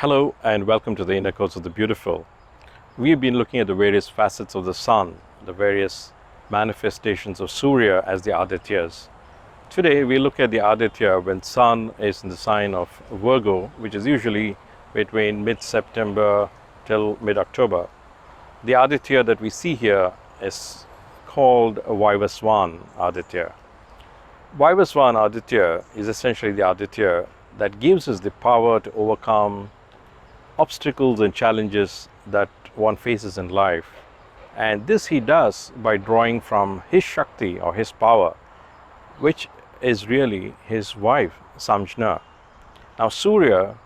Hello and welcome to the Inner Course of the Beautiful. We've been looking at the various facets of the sun, the various manifestations of Surya as the Adityas. Today we look at the Aditya when sun is in the sign of Virgo, which is usually between mid-September till mid-October. The Aditya that we see here is called Vivaswān Adityā. Vivaswān Aditya is essentially the Aditya that gives us the power to overcome obstacles and challenges that one faces in life. And this he does by drawing from his Shakti or his power, which is really his wife, Sanjay. Now Surya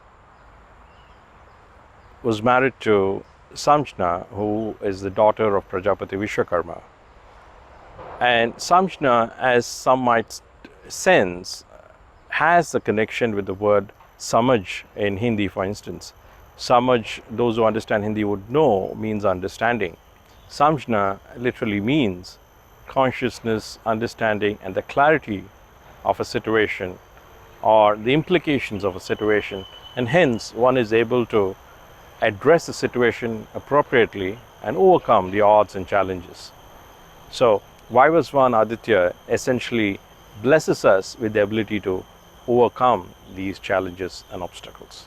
was married to Sanjay, who is the daughter of Prajapati Vishwakarma. And Sanjay, as some might sense, has a connection with the word samaj in Hindi, for instance. Samaj, those who understand Hindi would know, means understanding. Samjna literally means consciousness, understanding, and the clarity of a situation or the implications of a situation, and hence one is able to address the situation appropriately and overcome the odds and challenges. So Vivaswān Aditya essentially blesses us with the ability to overcome these challenges and obstacles.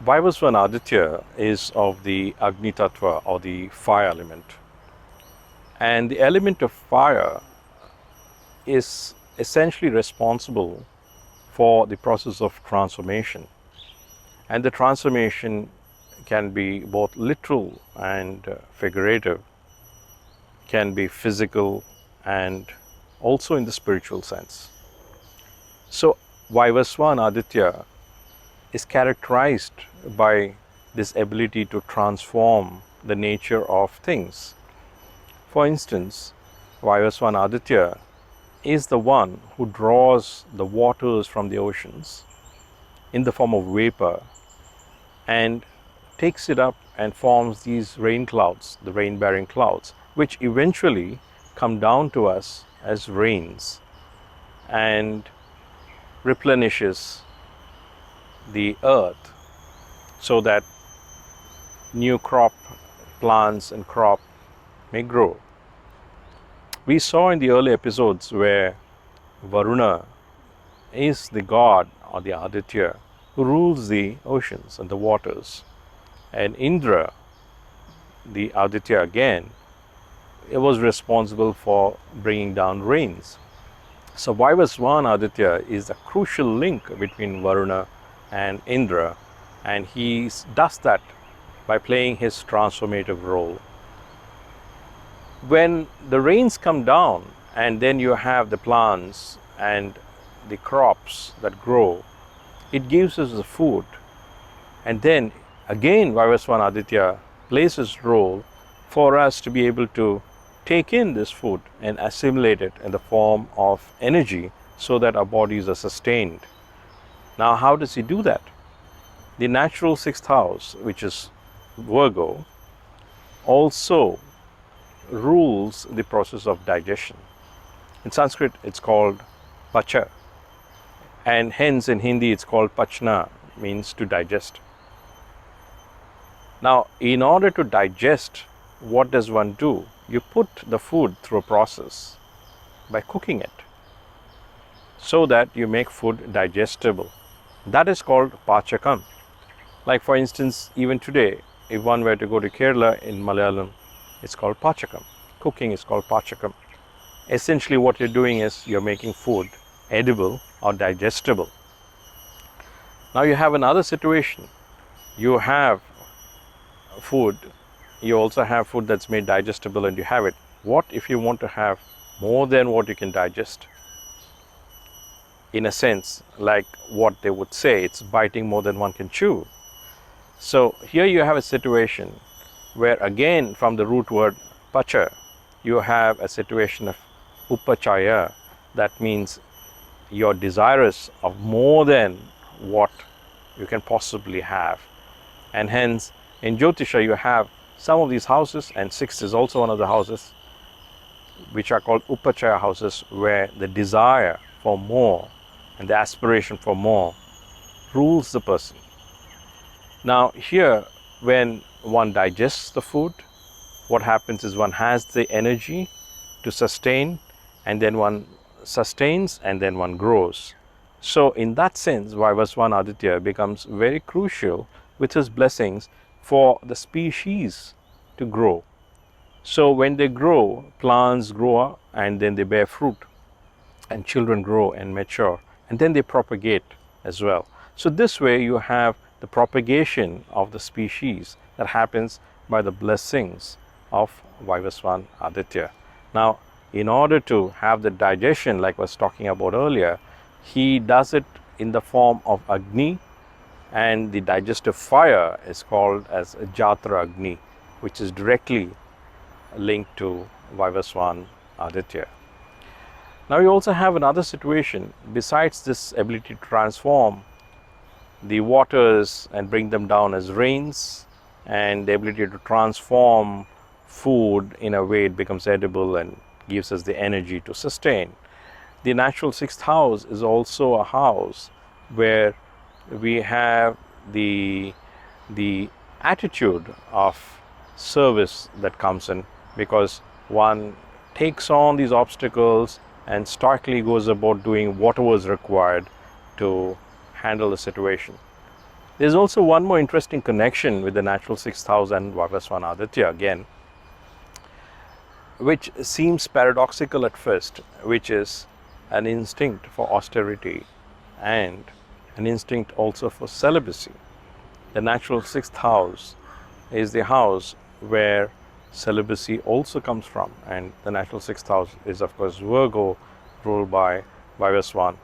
Vivaswān Aditya is of the Agni Tattva or the fire element. And the element of fire is essentially responsible for the process of transformation. And the transformation can be both literal and figurative, can be physical and also in the spiritual sense. So Vivaswān Aditya is characterized by this ability to transform the nature of things. For instance, Vivaswān Aditya is the one who draws the waters from the oceans in the form of vapor and takes it up and forms these rain clouds, the rain-bearing clouds, which eventually come down to us as rains and replenishes the earth so that new crop plants and crop may grow. We saw in the early episodes where Varuna is the god or the Aditya who rules the oceans and the waters, and Indra, the Aditya again, it was responsible for bringing down rains. So Vivaswān Aditya is a crucial link between Varuna and Indra, and he does that by playing his transformative role. When the rains come down and then you have the plants and the crops that grow, it gives us the food, and then again Vivaswān Aditya plays his role for us to be able to take in this food and assimilate it in the form of energy so that our bodies are sustained. Now, how does he do that? The natural sixth house, which is Virgo, also rules the process of digestion. In Sanskrit, it's called pacha, and hence in Hindi, it's called pachna, means to digest. Now, in order to digest, what does one do? You put the food through a process by cooking it so that you make food digestible. That is called pachakam. Like for instance, even today, if one were to go to Kerala in Malayalam, it's called pachakam. Cooking is called pachakam. Essentially what you're doing is you're making food edible or digestible. Now you have another situation. You have food, you also have food that's made digestible and you have it. What if you want to have more than what you can digest? In a sense, like what they would say, it's biting more than one can chew. So here you have a situation where again from the root word pacha, you have a situation of Upachaya. That means you're desirous of more than what you can possibly have. And hence in Jyotisha you have some of these houses, and 6 is also one of the houses, which are called Upachaya houses, where the desire for more and the aspiration for more rules the person. Now here, when one digests the food, what happens is one has the energy to sustain, and then one sustains, and then one grows. So in that sense, Vivaswān Aditya becomes very crucial with his blessings for the species to grow. So when they grow, plants grow up and then they bear fruit, and children grow and mature, and then they propagate as well. So this way you have the propagation of the species that happens by the blessings of Vivaswān Aditya. Now, in order to have the digestion, like I was talking about earlier, he does it in the form of Agni, and the digestive fire is called as Jatra Agni, which is directly linked to Vivaswān Aditya. Now you also have another situation, besides this ability to transform the waters and bring them down as rains, and the ability to transform food in a way it becomes edible and gives us the energy to sustain. The natural 6th house is also a house where we have the attitude of service that comes in, because one takes on these obstacles and starkly goes about doing whatever is required to handle the situation. There's also one more interesting connection with the natural 6th house and Vivaswān Aditya again, which seems paradoxical at first, which is an instinct for austerity and an instinct also for celibacy. The natural 6th house is the house where celibacy also comes from, and the natural 6th house is of course Virgo, ruled by Vivaswān.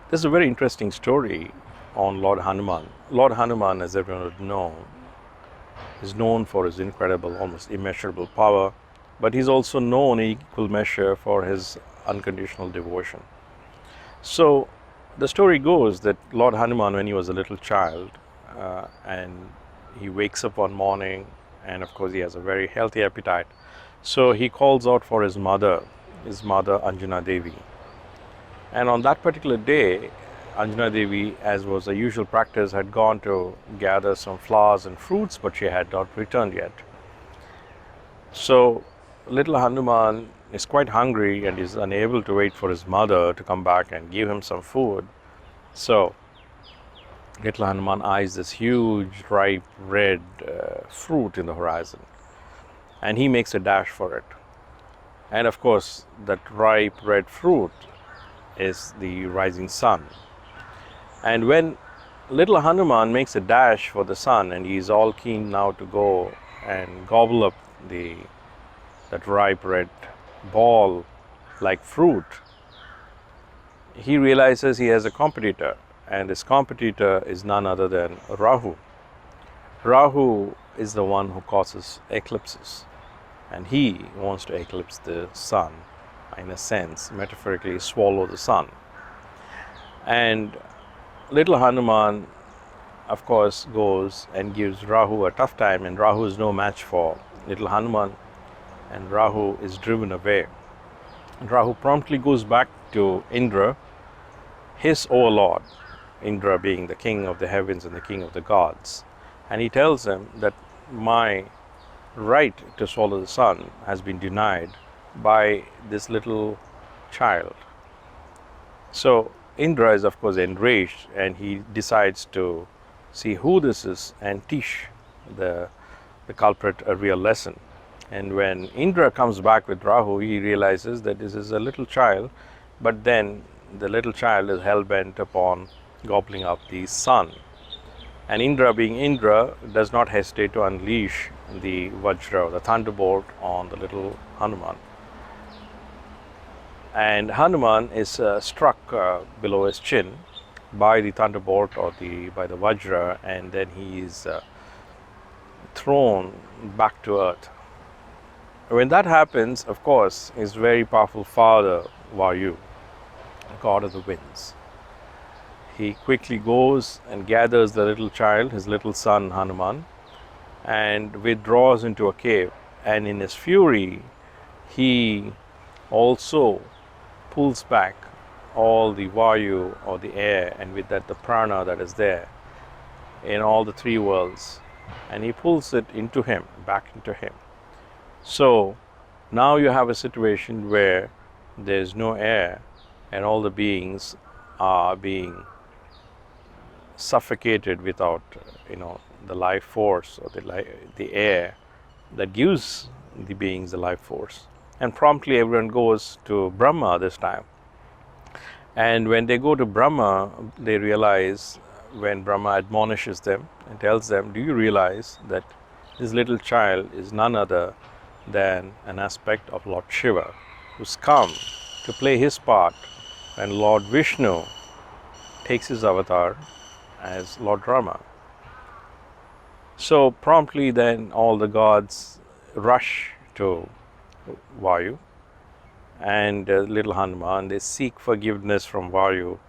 There's a very interesting story on Lord Hanuman. Lord Hanuman, as everyone would know, is known for his incredible, almost immeasurable power, but he's also known in equal measure for his unconditional devotion. So the story goes that Lord Hanuman, when he was a little child, and he wakes up one morning, and of course he has a very healthy appetite, so he calls out for his mother Anjana Devi. And on that particular day, Anjana Devi, as was the usual practice, had gone to gather some flowers and fruits, but she had not returned yet. So little Hanuman is quite hungry and is unable to wait for his mother to come back and give him some food. So little Hanuman eyes this huge ripe red fruit in the horizon, and he makes a dash for it. And of course that ripe red fruit is the rising sun. And when little Hanuman makes a dash for the sun, and he's all keen now to go and gobble up that ripe red ball like fruit, he realizes he has a competitor, and his competitor is none other than Rahu. Rahu is the one who causes eclipses, and he wants to eclipse the sun, in a sense, metaphorically swallow the sun. And little Hanuman, of course, goes and gives Rahu a tough time, and Rahu is no match for little Hanuman, and Rahu is driven away. And Rahu promptly goes back to Indra, his overlord, Indra being the king of the heavens and the king of the gods, and he tells him that my right to swallow the sun has been denied by this little child. So Indra is of course enraged, and he decides to see who this is and teach the culprit a real lesson. And when Indra comes back with Rahu, he realizes that this is a little child, but then the little child is hell-bent upon gobbling up the sun. And Indra, being Indra, does not hesitate to unleash the Vajra, the thunderbolt, on the little Hanuman. And Hanuman is struck below his chin by the thunderbolt or by the Vajra, and then he is thrown back to earth. When that happens, of course, his very powerful father, Vayu, god of the winds, he quickly goes and gathers the little child, his little son Hanuman, and withdraws into a cave. And in his fury, he also pulls back all the Vayu or the air, and with that the prana that is there in all the three worlds, and he pulls it into him, back into him. So now you have a situation where there is no air, and all the beings are being suffocated without, the life force or the air that gives the beings the life force. And promptly everyone goes to Brahma this time. And when they go to Brahma, they realize, when Brahma admonishes them and tells them, do you realize that this little child is none other than an aspect of Lord Shiva, who's come to play his part when Lord Vishnu takes his avatar as Lord Rama. So promptly then all the gods rush to Vayu and little Hanuman. They seek forgiveness from Vayu,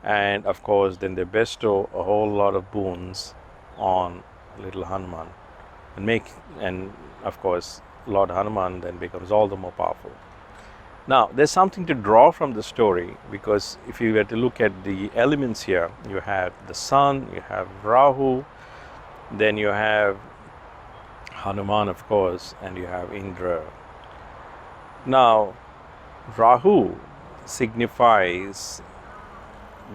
and of course then they bestow a whole lot of boons on little Hanuman, and of course Lord Hanuman then becomes all the more powerful. Now there's something to draw from the story, because if you were to look at the elements here, you have the sun, you have Rahu, then you have Hanuman of course, and you have Indra. Now Rahu signifies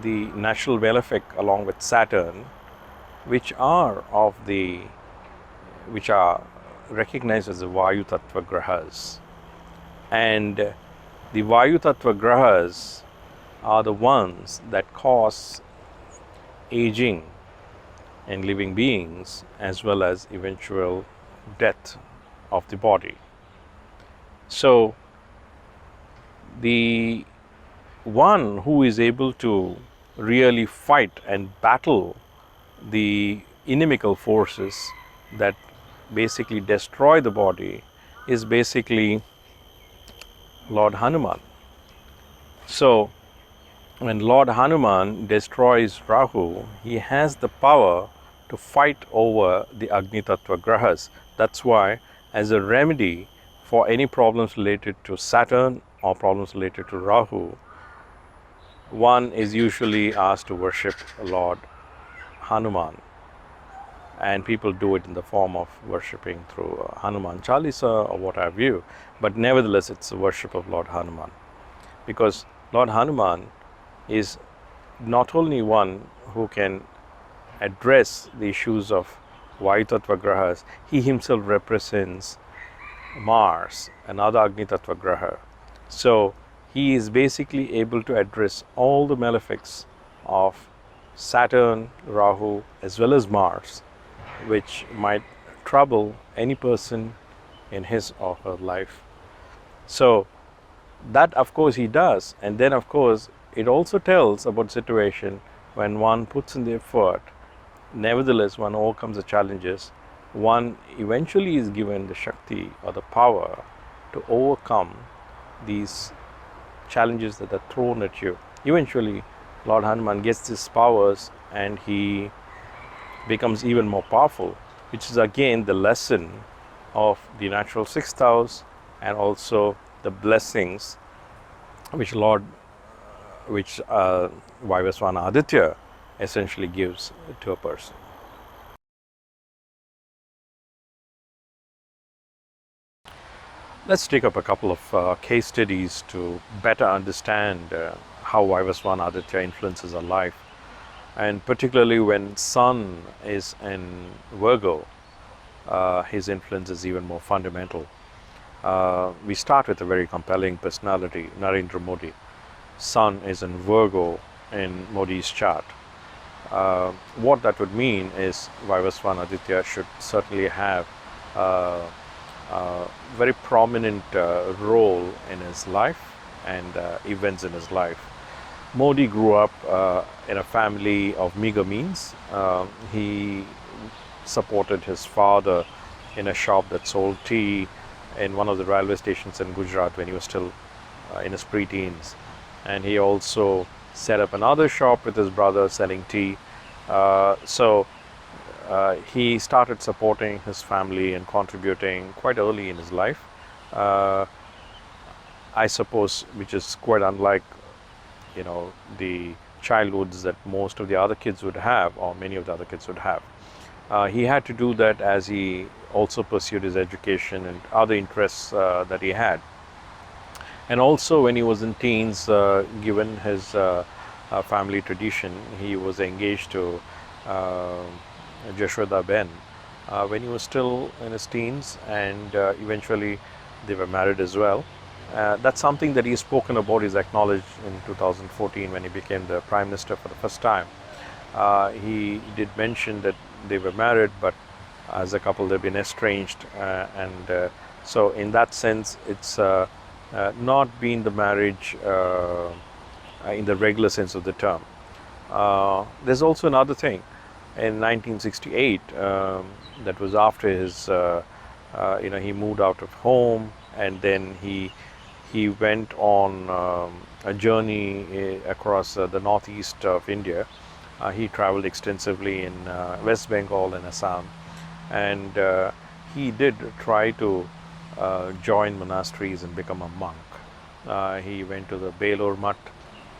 the natural malefic along with Saturn, which are recognized as the Vayu Tattva Grahas. And the Vayu Tattva Grahas are the ones that cause aging in living beings, as well as eventual death of the body. So the one who is able to really fight and battle the inimical forces that basically destroy the body is basically Lord Hanuman. So when Lord Hanuman destroys Rahu, he has the power to fight over the Agni Tattva Grahas. That's why, as a remedy for any problems related to Saturn or problems related to Rahu, one is usually asked to worship Lord Hanuman, and people do it in the form of worshipping through Hanuman Chalisa or what have you, but nevertheless it's a worship of Lord Hanuman, because Lord Hanuman is not only one who can address the issues of Vayu Tattva Grahas, he himself represents Mars, another Agni Tattva Graha. So he is basically able to address all the malefics of Saturn, Rahu, as well as Mars, which might trouble any person in his or her life. So that of course he does. And then of course it also tells about situation when one puts in the effort, nevertheless one overcomes the challenges, one eventually is given the Shakti or the power to overcome these challenges that are thrown at you. Eventually Lord Hanuman gets his powers and he becomes even more powerful, which is again the lesson of the natural sixth house and also the blessings which Vivaswān Aditya essentially gives to a person. Let's take up a couple of case studies to better understand how Vivaswān Aditya influences our life, and particularly when Sun is in Virgo, his influence is even more fundamental. We start with a very compelling personality, Narendra Modi. Sun is in Virgo in Modi's chart. What that would mean is Vivaswān Aditya should certainly have a very prominent role in his life and events in his life. Modi grew up in a family of meager means. He supported his father in a shop that sold tea in one of the railway stations in Gujarat when he was still in his pre-teens. And he also set up another shop with his brother selling tea. He started supporting his family and contributing quite early in his life. I suppose, which is quite unlike, the childhoods that most of the other kids would have, or many of the other kids would have. He had to do that as he also pursued his education and other interests that he had. And also when he was in teens, given his family tradition, he was engaged to Jashoda Ben when he was still in his teens, and eventually they were married as well. That's something that he's spoken about, is acknowledged in 2014 when he became the Prime Minister for the first time. He did mention that they were married, but as a couple they've been estranged, and so in that sense it's not been the marriage in the regular sense of the term. There's also another thing. In 1968, that was after his, he moved out of home, and then he went on a journey across the northeast of India. He traveled extensively in West Bengal and Assam, and he did try to join monasteries and become a monk. He went to the Belur Mutt,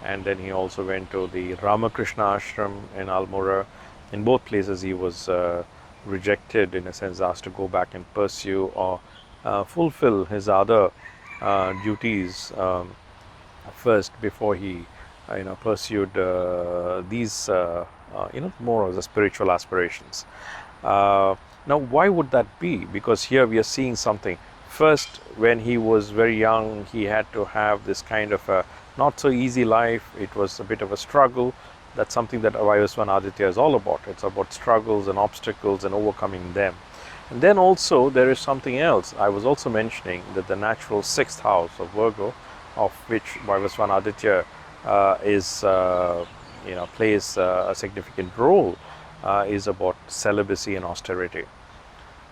and then he also went to the Ramakrishna Ashram in Almora. In both places he was rejected, in a sense asked to go back and pursue or fulfill his other duties first before he pursued these more of the spiritual aspirations. Now why would that be? Because here we are seeing something. First, when he was very young, he had to have this kind of a not so easy life. It was a bit of a struggle. That's something that Vivaswān Aditya is all about. It's about struggles and obstacles and overcoming them. And then also there is something else. I was also mentioning that the natural sixth house of Virgo, of which Vivaswān Aditya plays a significant role, is about celibacy and austerity.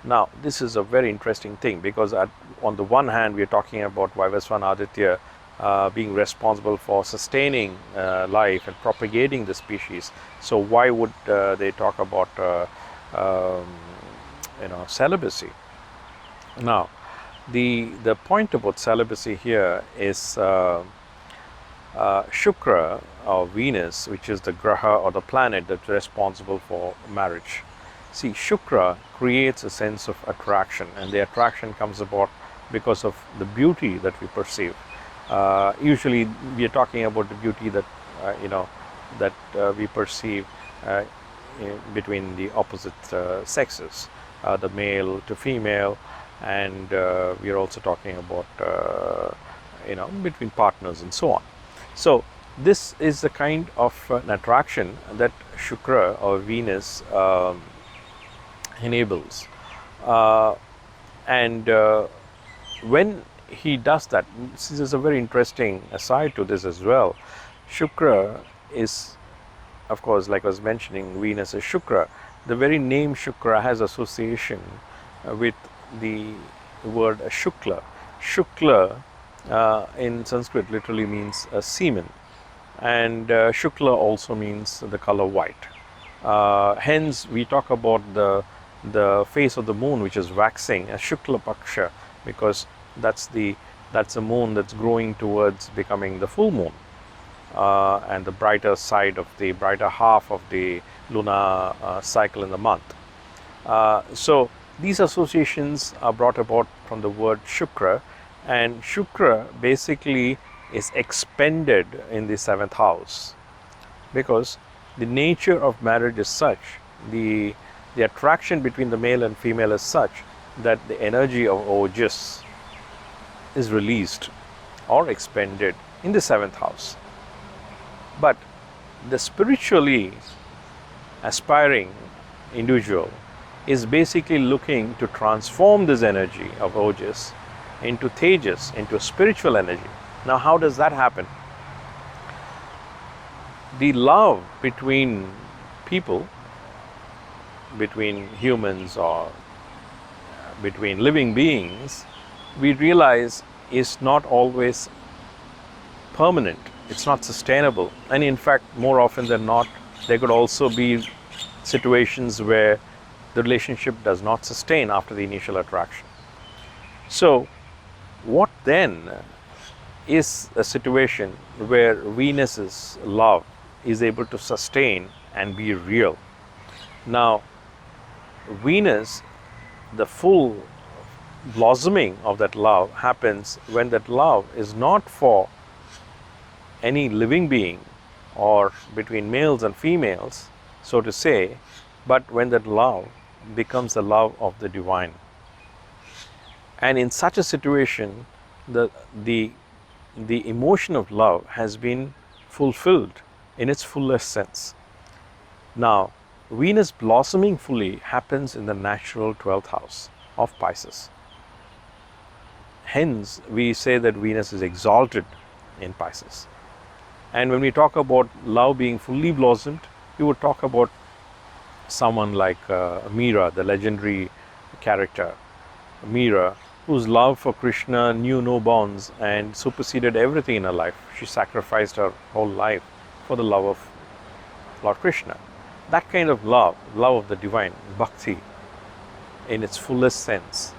Now this is a very interesting thing, because on the one hand we are talking about Vivaswān Aditya being responsible for sustaining life and propagating the species. So why would they talk about celibacy? Now the point about celibacy here is Shukra, or Venus, which is the graha or the planet that's responsible for marriage. See, Shukra creates a sense of attraction, and the attraction comes about because of the beauty that we perceive. Usually we are talking about the beauty that we perceive between the opposite sexes, the male to female, and we are also talking about between partners and so on. So this is the kind of an attraction that Shukra or Venus enables, and when he does that, this is a very interesting aside to this as well. Shukra is, of course, like I was mentioning, Venus is Shukra. The very name Shukra has association with the word Shukla. Shukla in Sanskrit literally means semen, and Shukla also means the color white. Hence, we talk about the phase of the moon, which is waxing, as Shukla Paksha, because that's the moon that's growing towards becoming the full moon, and the brighter side of the brighter half of the lunar cycle in the month. So these associations are brought about from the word Shukra, and Shukra basically is expended in the 7th house, because the nature of marriage is such, the attraction between the male and female is such that the energy of Ojas is released or expended in the 7th house. But the spiritually aspiring individual is basically looking to transform this energy of Ojas into Tejas, into spiritual energy. Now, how does that happen? The love between people, between humans or between living beings, we realize is not always permanent. It's not sustainable. And in fact, more often than not, there could also be situations where the relationship does not sustain after the initial attraction. So, what then is a situation where Venus's love is able to sustain and be real? Now, Venus, the full blossoming of that love happens when that love is not for any living being or between males and females, so to say, but when that love becomes the love of the divine. And in such a situation, the emotion of love has been fulfilled in its fullest sense. Now, Venus blossoming fully happens in the natural 12th house of Pisces. Hence, we say that Venus is exalted in Pisces. And when we talk about love being fully blossomed, we would talk about someone like Meera, the legendary character, Meera, whose love for Krishna knew no bounds and superseded everything in her life. She sacrificed her whole life for the love of Lord Krishna. That kind of love of the divine, bhakti, in its fullest sense,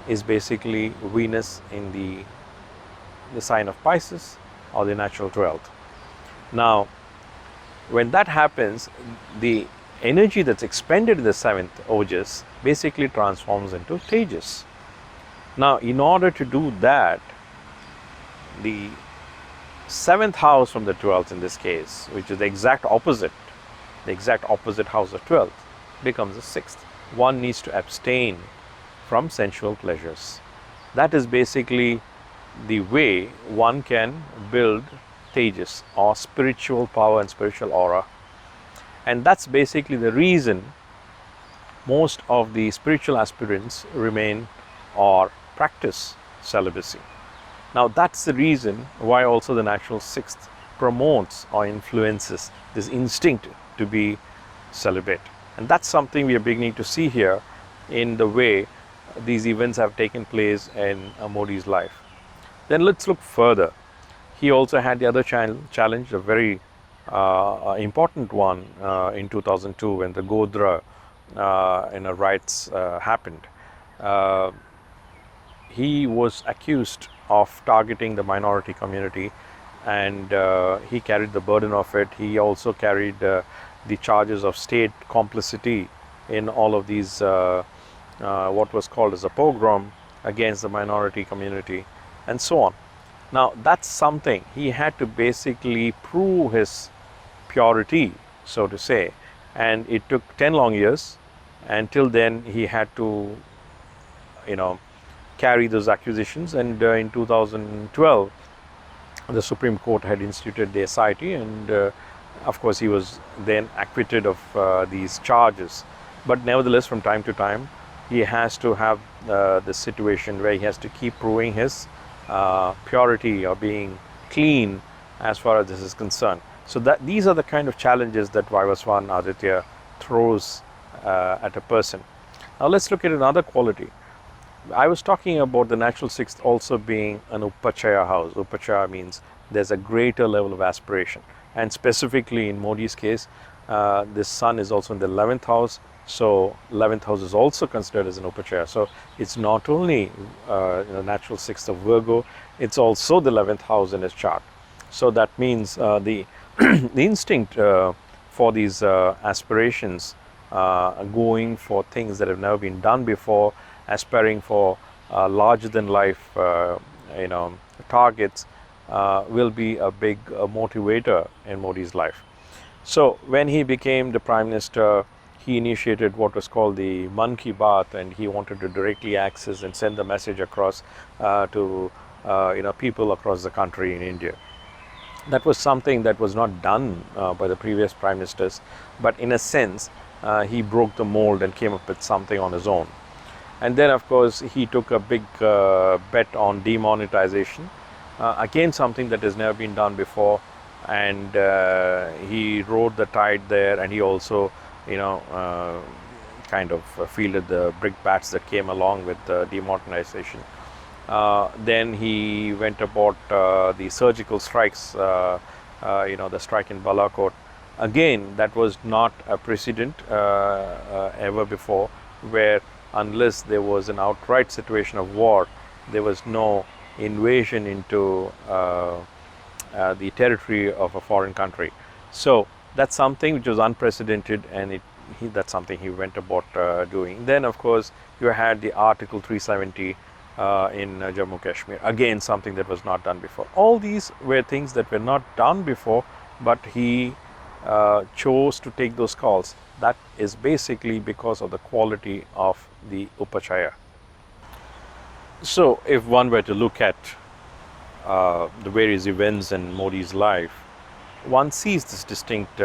is basically Venus in the sign of Pisces or the natural 12th. Now, when that happens, the energy that's expended in the 7th Ojas basically transforms into Tejas. Now, in order to do that, the 7th house from the 12th in this case, which is the exact opposite house of 12th, becomes the 6th. One needs to abstain from sensual pleasures. That is basically the way one can build Tejas or spiritual power and spiritual aura. And that's basically the reason most of the spiritual aspirants remain or practice celibacy. Now, that's the reason why also the natural 6th promotes or influences this instinct to be celibate. And that's something we are beginning to see here in the way these events have taken place in Modi's life. Then let's look further. He also had the other challenge, a very important one in 2002 when the Godhra riots happened. He was accused of targeting the minority community, and he carried the burden of it. He also carried the charges of state complicity in all of these what was called as a pogrom against the minority community, and so on. Now, that's something he had to basically prove his purity, so to say, and it took 10 long years. Until then, he had to, carry those accusations, and in 2012, the Supreme Court had instituted the SIT, and of course, he was then acquitted of these charges. But nevertheless, from time to time, he has to have this situation where he has to keep proving his purity or being clean as far as this is concerned. So that these are the kind of challenges that Vivaswān Adityā throws at a person. Now let's look at another quality. I was talking about the natural 6th also being an Upachaya house. Upachaya means there's a greater level of aspiration. and specifically in Modi's case, this sun is also in the 11th house. So 11th house is also considered as an Upachaya. So it's not only natural 6th of Virgo, it's also the 11th house in his chart. So that means the the instinct for these aspirations, going for things that have never been done before, aspiring for larger than life targets, will be a big motivator in Modi's life. So when he became the Prime Minister, he initiated what was called the Man Ki Baat, and he wanted to directly access and send the message across to people across the country in India. That was something that was not done by the previous Prime Ministers, but in a sense, he broke the mold and came up with something on his own. And then, of course, he took a big bet on demonetization, again something that has never been done before, and he rode the tide there, and he also kind of fielded the brickbats that came along with the demonetization. Then he went about the surgical strikes, the strike in Balakot. Again, that was not a precedent ever before, where unless there was an outright situation of war, there was no invasion into the territory of a foreign country. So that's something which was unprecedented, and that's something he went about doing. Then, of course, you had the Article 370 in Jammu Kashmir, again something that was not done before. All these were things that were not done before, but he chose to take those calls. That is basically because of the quality of the Upachaya. So if one were to look at the various events in Modi's life, one sees this distinct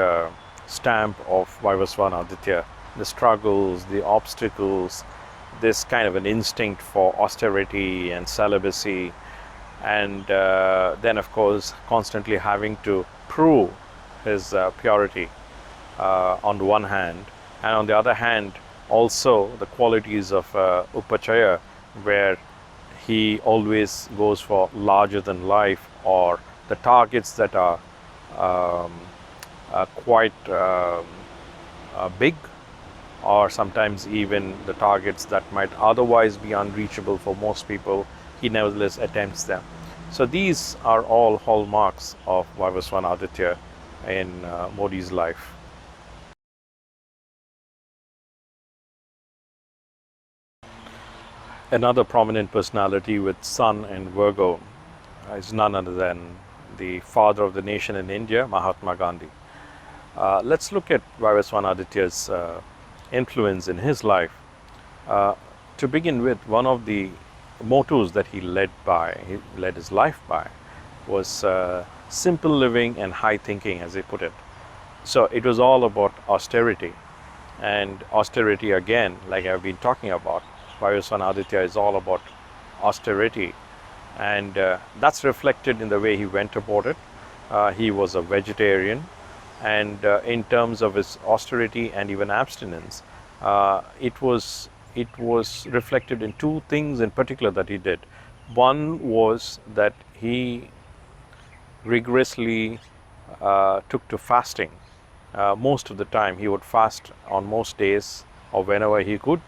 stamp of Vivaswān Aditya, the struggles, the obstacles, this kind of an instinct for austerity and celibacy, and then of course constantly having to prove his purity on the one hand, and on the other hand also the qualities of Upachaya, where he always goes for larger than life, or the targets that are quite big, or sometimes even the targets that might otherwise be unreachable for most people, he nevertheless attempts them. So these are all hallmarks of Vivaswān Aditya in Modi's life. Another prominent personality with Sun and Virgo is none other than the father of the nation in India, Mahatma Gandhi. Let's look at Vivaswān Aditya's influence in his life. To begin with, one of the mottos that he led his life by, was simple living and high thinking, as he put it. So it was all about austerity, and austerity, again, like I've been talking about, Vivaswān Aditya is all about austerity, and that's reflected in the way he went about it. He was a vegetarian, and in terms of his austerity and even abstinence, it was reflected in two things in particular that he did. One was that he rigorously took to fasting. Most of the time he would fast on most days or whenever he could,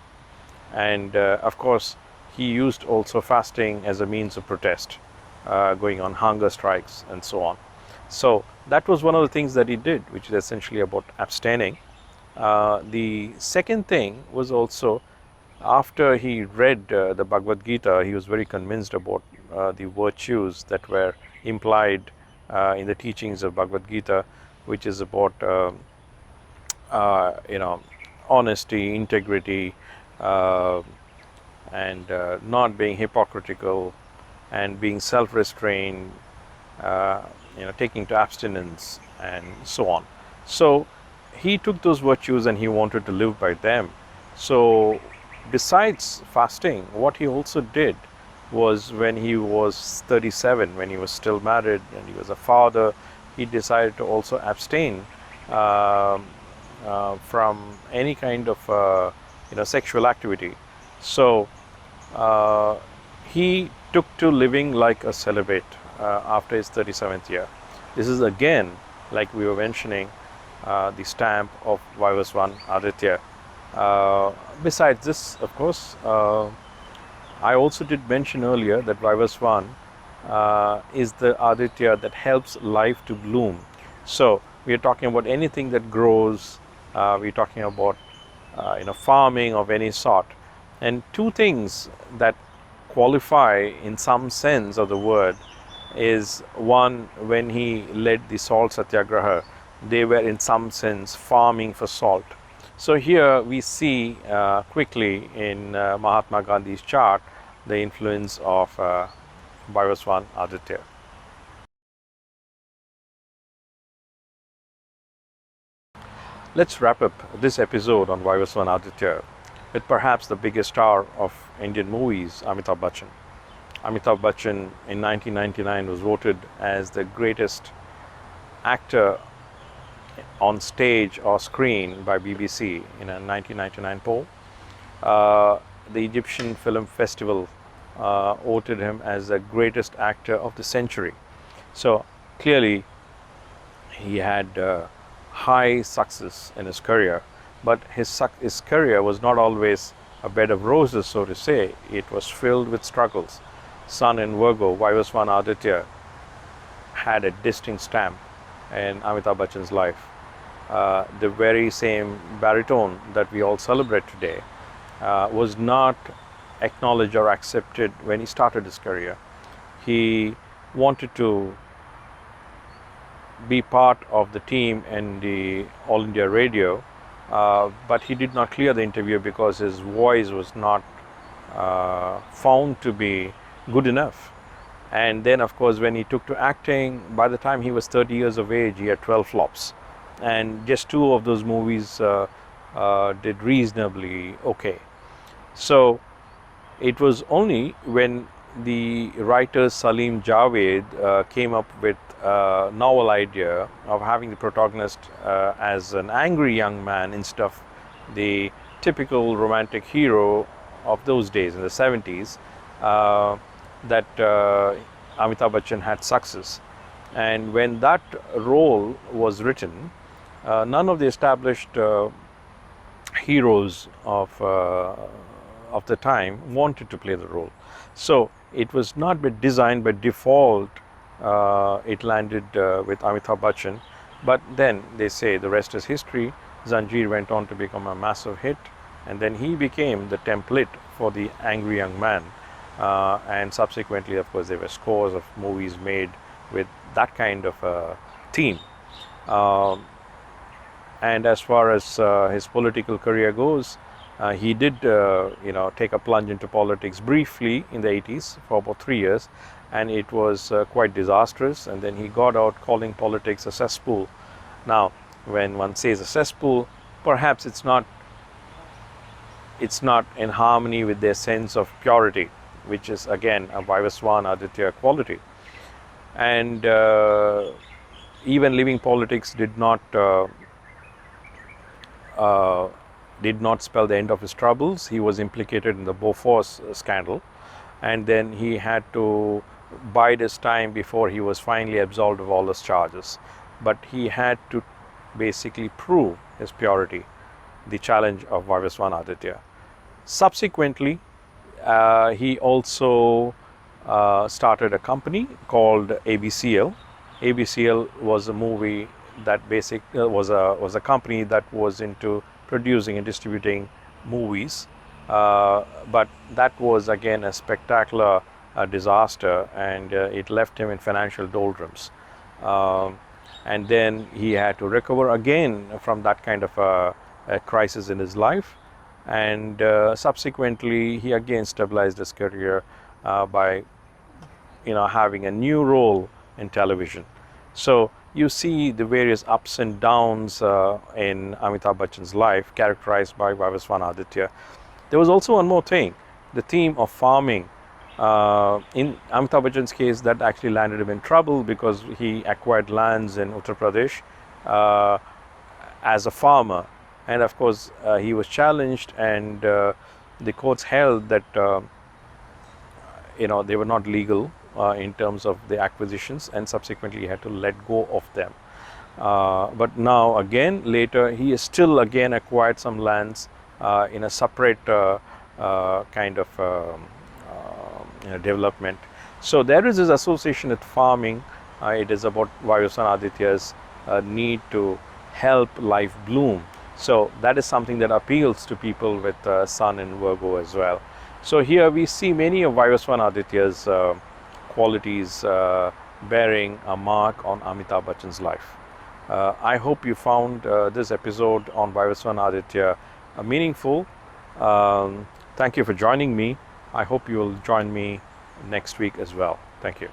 and of course he used also fasting as a means of protest, going on hunger strikes and so on. So that was one of the things that he did, which is essentially about abstaining. The second thing was also, after he read the Bhagavad Gita, he was very convinced about the virtues that were implied in the teachings of Bhagavad Gita, which is about honesty, integrity, and not being hypocritical, and being self-restrained, taking to abstinence, and so on. So he took those virtues and he wanted to live by them. So besides fasting, what he also did was, when he was 37, when he was still married and he was a father, he decided to also abstain from any kind of sexual activity. So he took to living like a celibate after his 37th year. This is again like we were mentioning, the stamp of Vivaswān Aditya. Besides this, of course, I also did mention earlier that Vivaswān is the Aditya that helps life to bloom. So we are talking about anything that grows. We're talking about farming of any sort. And two things that qualify in some sense of the word is, one, when he led the salt satyagraha, they were in some sense farming for salt. So here we see quickly in Mahatma Gandhi's chart the influence of Vivaswān Aditya. Let's wrap up this episode on Vivaswān Aditya with perhaps the biggest star of Indian movies, Amitabh Bachchan. Amitabh Bachchan in 1999 was voted as the greatest actor on stage or screen by BBC in a 1999 poll. The Egyptian Film Festival voted him as the greatest actor of the century. So clearly he had high success in his career, but his career was not always a bed of roses, so to say. It was filled with struggles. Sun in Virgo, Vivaswān Aditya, had a distinct stamp in Amitabh Bachchan's life. The very same baritone that we all celebrate today was not acknowledged or accepted when he started his career. He wanted to be part of the team in the All India Radio, but he did not clear the interview because his voice was not found to be good enough. And then, of course, when he took to acting, by the time he was 30 years of age, he had 12 flops. And just 2 of those movies did reasonably okay. So it was only when the writer Salim Javed came up with a novel idea of having the protagonist as an angry young man instead of the typical romantic hero of those days in the 70s, that Amitabh Bachchan had success. And when that role was written, none of the established heroes of the time wanted to play the role. So it was not by design, by default, it landed with Amitabh Bachchan. But then they say the rest is history. Zanjeer went on to become a massive hit, and then he became the template for the angry young man. And subsequently, of course, there were scores of movies made with that kind of theme. And as far as his political career goes, he did take a plunge into politics briefly in the 80s for about 3 years, and it was quite disastrous. And then he got out calling politics a cesspool. Now, when one says a cesspool, perhaps it's not in harmony with their sense of purity, which is again a Vivaswān Aditya quality. And even leaving politics did not spell the end of his troubles. He was implicated in the Bofors scandal, and then he had to bide his time before he was finally absolved of all his charges. But he had to basically prove his purity, the challenge of Vivaswān Aditya. Subsequently, he also started a company called ABCL. ABCL was a movie that was a company that was into producing and distributing movies, but that was again a spectacular disaster, and it left him in financial doldrums. And then he had to recover again from that kind of a crisis in his life, and subsequently he again stabilized his career by having a new role in television. So you see the various ups and downs in Amitabh Bachchan's life, characterized by Vivaswān Aditya. There was also one more thing, the theme of farming. In Amitabh Bachchan's case, that actually landed him in trouble because he acquired lands in Uttar Pradesh as a farmer. And of course, he was challenged, and the courts held that they were not legal in terms of the acquisitions, and subsequently he had to let go of them. But now again later he has still again acquired some lands in a separate kind of development. So there is this association with farming. It is about Vivaswan Aditya's need to help life bloom. So that is something that appeals to people with Sun in Virgo as well. So here we see many of Vivaswan Aditya's qualities bearing a mark on Amitabh Bachchan's life. I hope you found this episode on Vivaswan Aditya meaningful. Thank you for joining me. I hope you will join me next week as well. Thank you.